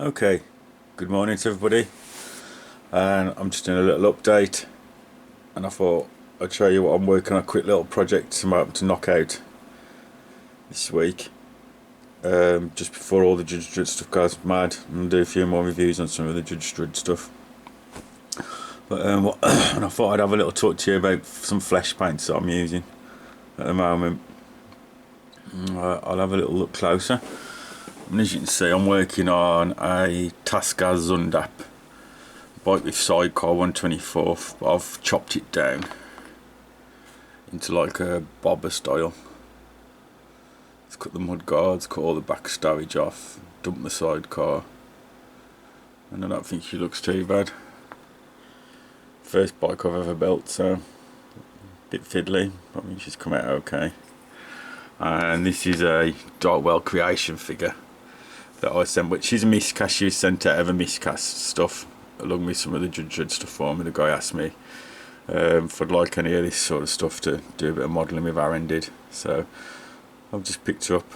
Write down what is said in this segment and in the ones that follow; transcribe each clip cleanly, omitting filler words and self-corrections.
Okay, good morning to everybody, and I'm just doing a little update, and I thought I'd show you what I'm working on, a quick little project I'm hoping to knock out this week, just before all the Judge Dredd stuff goes mad, and do a few more reviews on some of the Judge Dredd stuff. But and I thought I'd have a little talk to you about some flesh paints that I'm using at the moment. I'll have a little look closer. And as you can see, I'm working on a Tascam Zundap bike with sidecar 124. I've chopped it down into like a bobber style. Let's cut the mud guards, cut all the back stowage off, dump the sidecar, and I don't think she looks too bad. First bike I've ever built, so a bit fiddly, but I mean she's come out okay. And this is a Darkwell creation figure that I sent, but she's a miscast. She was sent out of a miscast stuff along with some of the Judge Dredd stuff for me. The guy asked me if I'd like any of this sort of stuff to do a bit of modelling with Aaron did, so I've just picked her up.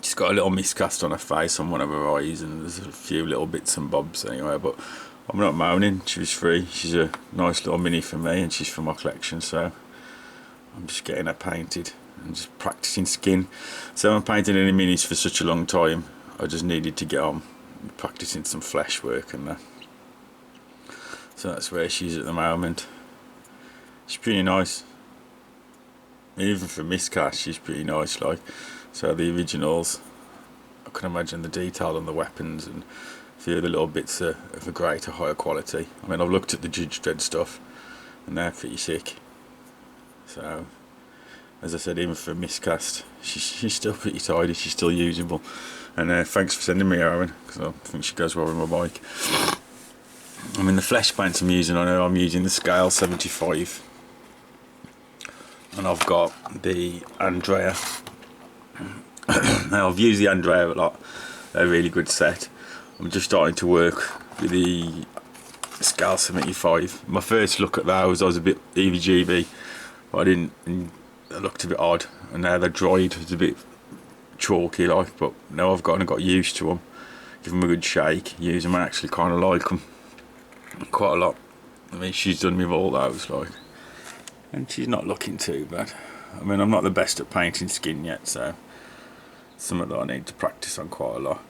She's got a little miscast on her face on one of her eyes, and there's a few little bits and bobs anyway, but I'm not moaning. She was free. She's a nice little mini for me, and she's for my collection, so I'm just getting her painted and just practicing skin. So I'm painting any minis for such a long time, I just needed to get on practicing some flesh work and that. So that's where she's at the moment. She's pretty nice. Even for miscast, she's pretty nice. Like, so the originals, I can imagine the detail on the weapons and a few of the little bits are of a greater, higher quality. I mean, I've looked at the Judge Dredd stuff and they're pretty sick. So, as I said, even for miscast, she's still pretty tidy, she's still usable. And thanks for sending me Aaron, because I think she goes well with my bike. I mean, the flesh paints I'm using on her, I'm using the Scale 75. And I've got the Andrea. Now, I've used the Andrea a lot, a really good set. I'm just starting to work with the Scale 75. My first look at those, I was a bit EVGB, but I didn't. They looked a bit odd, and now they're dried. It's a bit chalky like, but now I've got used to them. Give them a good shake, use them. I actually kind of like them quite a lot. I mean, she's done me with all those, like, and she's not looking too bad. I mean, I'm not the best at painting skin yet, so it's something that I need to practice on quite a lot.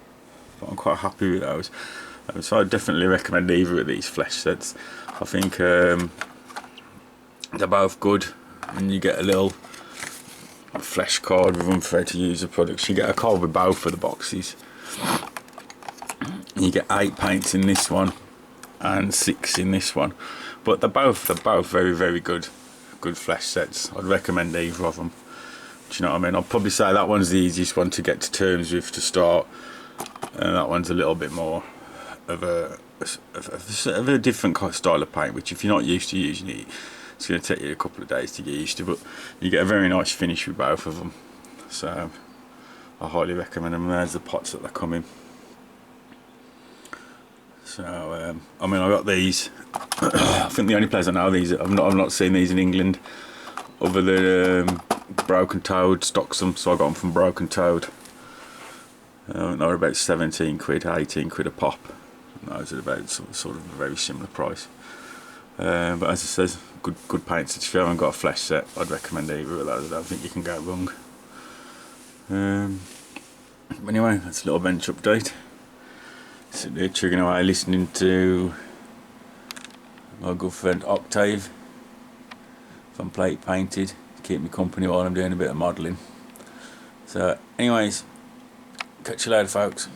But I'm quite happy with those. So I definitely recommend either of these flesh sets. I think they're both good, and you get a little flesh card with them for her to use the products. You get a card with both of the boxes. You get 8 paints in this one and 6 in this one, but they're both very, very good flesh sets. I'd recommend either of them. Do you know what I mean? I'd probably say that one's the easiest one to get to terms with to start, and that one's a little bit more of a different kind of style of paint, which if you're not used to using it, it's going to take you a couple of days to get used to, but you get a very nice finish with both of them. So I highly recommend them. There's the pots that they come in. So I mean, I got these. I think the only place I know these, I've not seen these in England other than Broken Toad stocks them, so I got them from Broken Toad. They're about 17 quid, 18 quid a pop. And those are about sort of a very similar price. But as I said, good paints. If you haven't got a flesh set, I'd recommend either of those. I don't think you can go wrong. Anyway, that's a little bench update. Sitting there chugging away, listening to my good friend Octave from Plate Painted to keep me company while I'm doing a bit of modelling. So, anyways, catch you later, folks.